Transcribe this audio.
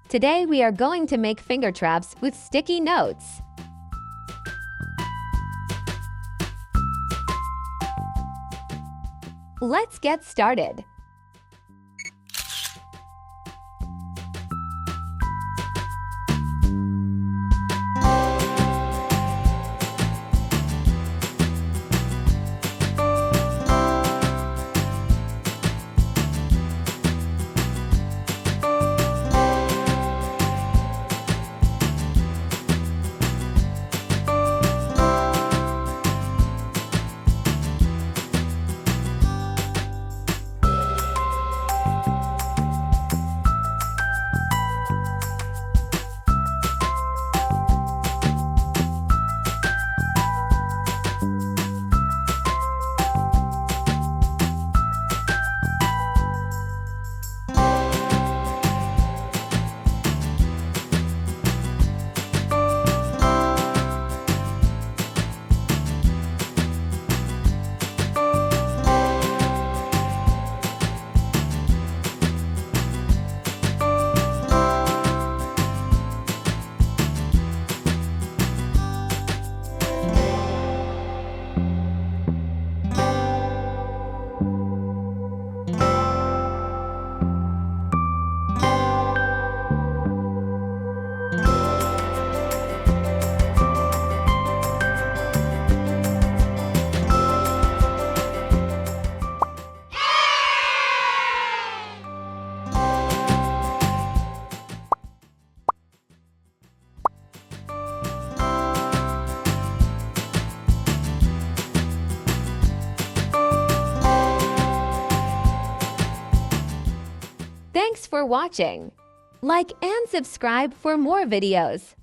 Today we are going to make finger traps with sticky notes. Let's get started. Thanks for watching. Like and subscribe for more videos.